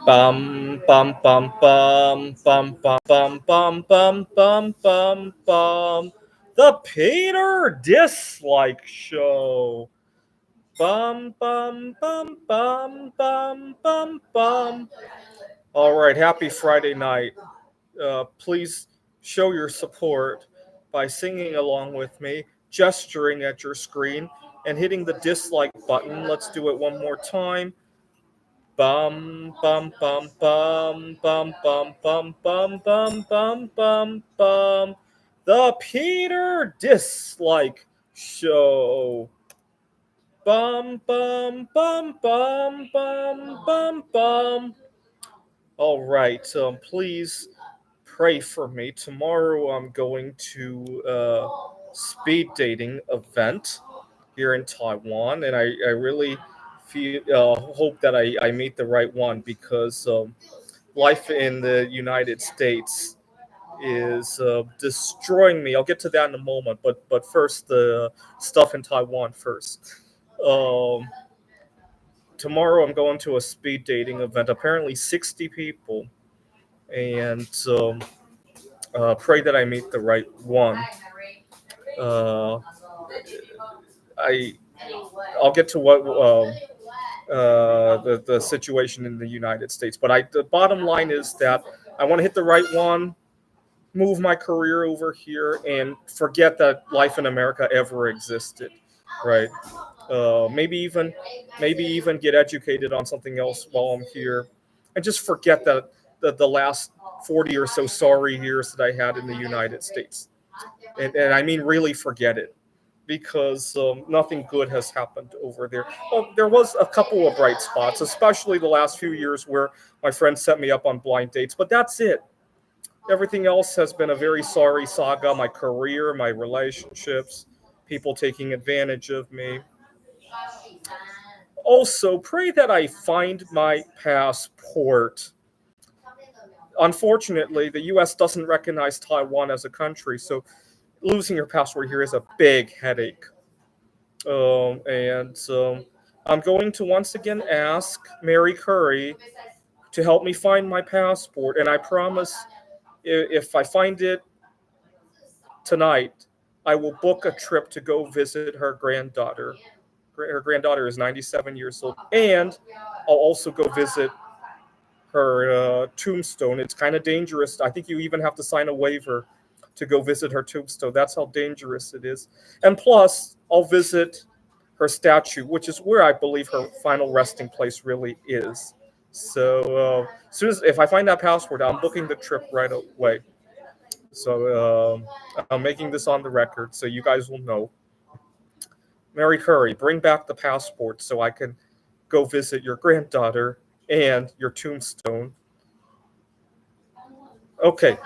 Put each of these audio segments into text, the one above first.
Bum bum bum bum bum bum bum bum bum bum bum bum. The Peter Dislike Show. Bum bum bum bum bum bum bum. All right, happy Friday night. Please show your support by singing along with me, gesturing at your screen, and hitting the dislike button. Let's do it one more time. Bum bum bum bum bum bum bum bum bum bum bum bum. The Peter Dislike Show. Bum bum bum bum bum bum bum. All right. Please pray for me. Tomorrow I'm going to a speed dating event here in Taiwan, and I really hope that I meet the right one because life in the United States is destroying me. I'll get to that in a moment, but first the stuff in Taiwan first. Um, Tomorrow I'm going to a speed dating event. Apparently 60 people, and pray that I meet the right one. Uh, I I'll get to what the situation in the United States. But the bottom line is that I want to hit the right one, move my career over here, and forget that life in America ever existed. Right? Maybe even get educated on something else while I'm here, and just forget that the last 40 or so sorry years that I had in the United States, and I mean really forget it because nothing good has happened over there. Well, there was a couple of bright spots, especially the last few years where my friends set me up on blind dates, but that's it. Everything else has been a very sorry saga. My career, my relationships, people taking advantage of me. Also, pray that I find my passport. Unfortunately, the US doesn't recognize Taiwan as a country, so losing your passport here is a big headache. And I'm going to once again ask Mary Curry to help me find my passport. And I promise if I find it tonight, I will book a trip to go visit her granddaughter. Her granddaughter is 97 years old. And I'll also go visit her tombstone. It's kind of dangerous. I think you even have to sign a waiver to go visit her tombstone. That's how dangerous it is. And plus, I'll visit her statue, which is where I believe her final resting place really is. So as soon as if I find that passport, I'm booking the trip right away. So I'm making this on the record, so you guys will know. Mary Curry, bring back the passport so I can go visit your granddaughter and your tombstone. Okay,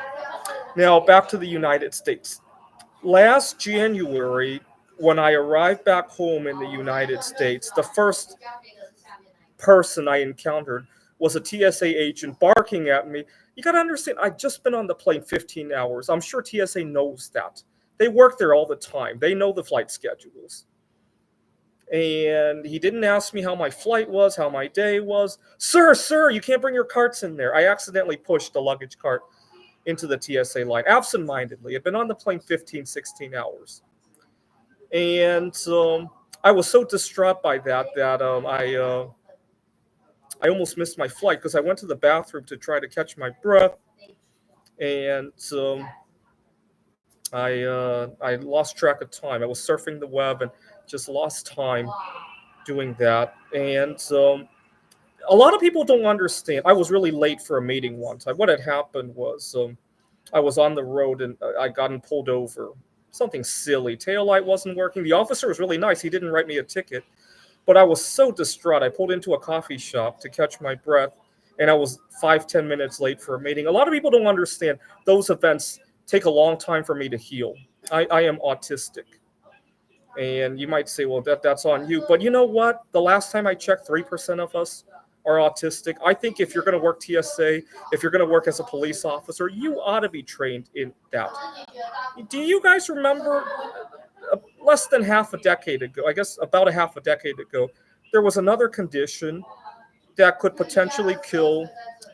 now back to the United States. Last January, when I arrived back home in the United States, the first person I encountered was a TSA agent barking at me. You got to understand, I'd just been on the plane 15 hours. I'm sure TSA knows that. They work there all the time, they know the flight schedules. And he didn't ask me how my flight was, how my day was. Sir, you can't bring your carts in there. I accidentally pushed the luggage cart into the TSA line absentmindedly. I'd been on the plane 15, 16 hours. And I was so distraught by that I almost missed my flight because I went to the bathroom to try to catch my breath, and I lost track of time. I was surfing the web and just lost time doing that. And a lot of people don't understand. I was really late for a meeting one time. What had happened was I was on the road and I gotten pulled over. Something silly. Tail light wasn't working. The officer was really nice. He didn't write me a ticket. But I was so distraught. I pulled into a coffee shop to catch my breath, and I was 5, 10 minutes late for a meeting. A lot of people don't understand those events take a long time for me to heal. I am autistic. And you might say, well, that's on you. But you know what? The last time I checked, 3% of us are autistic. I think if you're going to work TSA, if you're going to work as a police officer, you ought to be trained in that. Do you guys remember less than half a decade ago, I guess about a half a decade ago, there was another condition that could potentially kill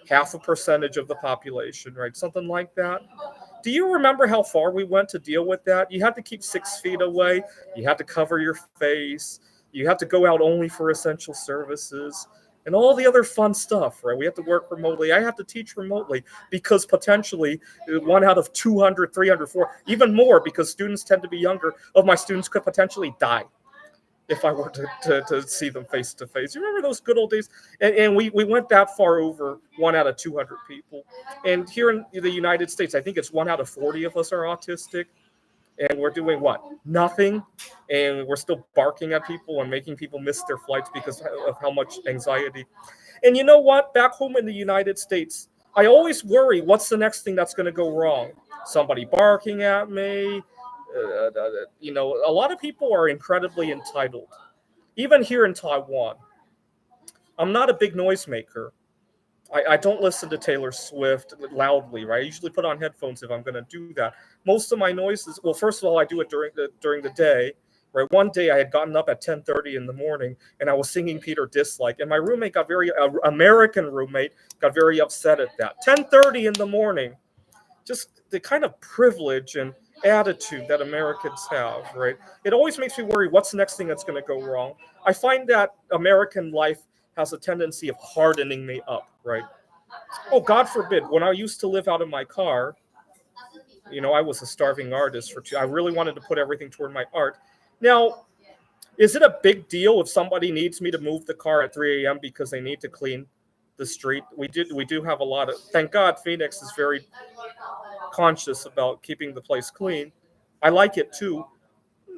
half a percentage of the population, right? Something like that. Do you remember how far we went to deal with that? You had to keep 6 feet away. You had to cover your face. You had to go out only for essential services and all the other fun stuff, right? We have to work remotely. I have to teach remotely because potentially 1 out of 200, 300, 400, even more because students tend to be younger, of my students could potentially die if I were to see them face to face. You remember those good old days? And we went that far over 1 out of 200 people. And here in the United States, I think it's 1 out of 40 of us are autistic. And we're doing what? Nothing. And we're still barking at people and making people miss their flights because of how much anxiety. And you know what? Back home in the United States, I always worry what's the next thing that's going to go wrong? Somebody barking at me. A lot of people are incredibly entitled. Even here in Taiwan, I'm not a big noisemaker. I don't listen to Taylor Swift loudly, right? I usually put on headphones if I'm going to do that. Most of my noises, well, first of all, I do it during the day, right? One day I had gotten up at 10:30 in the morning and I was singing Peter Dislike, and my roommate got American roommate got very upset at that. 10:30 in the morning, just the kind of privilege and attitude that Americans have, right? It always makes me worry what's the next thing that's going to go wrong. I find that American life has a tendency of hardening me up, right? Oh, God forbid, when I used to live out of my car, I was a starving artist I really wanted to put everything toward my art. Now, is it a big deal if somebody needs me to move the car at 3 a.m. because they need to clean the street? We do have a lot of, thank God Phoenix is very conscious about keeping the place clean. I like it too.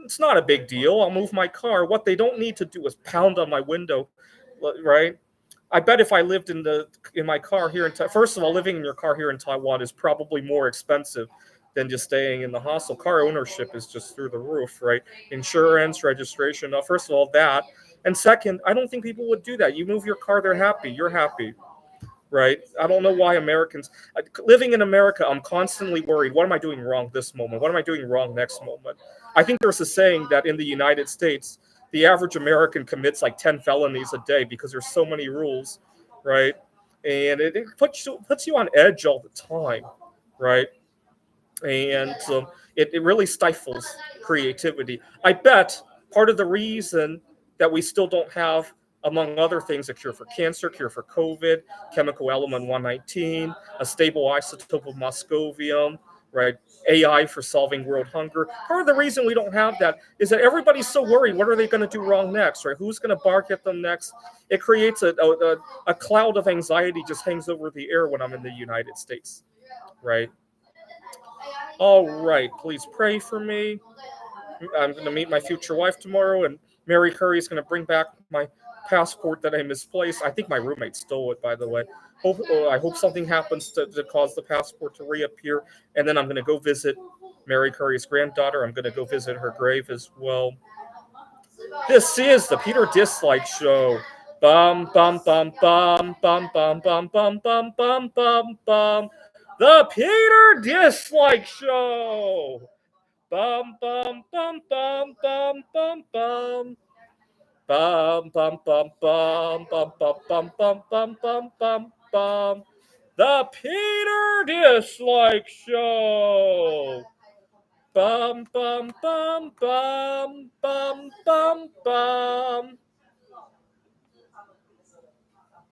It's not a big deal. I'll move my car. What they don't need to do is pound on my window, right? I bet if I lived in my car here first of all, living in your car here in Taiwan is probably more expensive than just staying in the hostel. Car ownership is just through the roof, right? Insurance, registration. First of all, that, and second, I don't think people would do that. You move your car, they're happy. You're happy, right? I don't know why Americans living in America, I'm constantly worried. What am I doing wrong this moment? What am I doing wrong next moment? I think there's a saying that in the United States, the average American commits like 10 felonies a day because there's so many rules, right? And it puts you on edge all the time, right? And it really stifles creativity. I bet part of the reason that we still don't have, among other things, a cure for cancer, cure for COVID, chemical element 119, a stable isotope of moscovium, right? AI for solving world hunger. Part of the reason we don't have that is that everybody's so worried. What are they going to do wrong next, right? Who's going to bark at them next? It creates a cloud of anxiety just hangs over the air when I'm in the United States, right? All right, please pray for me. I'm going to meet my future wife tomorrow, and Mary Curry is going to bring back my passport that I misplaced. I think my roommate stole it, by the way. I hope something happens to cause the passport to reappear, and then I'm going to go visit Mary Curry's granddaughter. I'm going to go visit her grave as well. This is the Peter Dislike Show. Bum bum bum bum bum bum bum bum bum bum bum bum. The Peter Dislike Show. Bum bum bum bum bum bum bum. Bum bum bum bum bum bum bum bum bum bum bum bum. The Peter Dislike Show. Bum bum bum bum bum bum bum.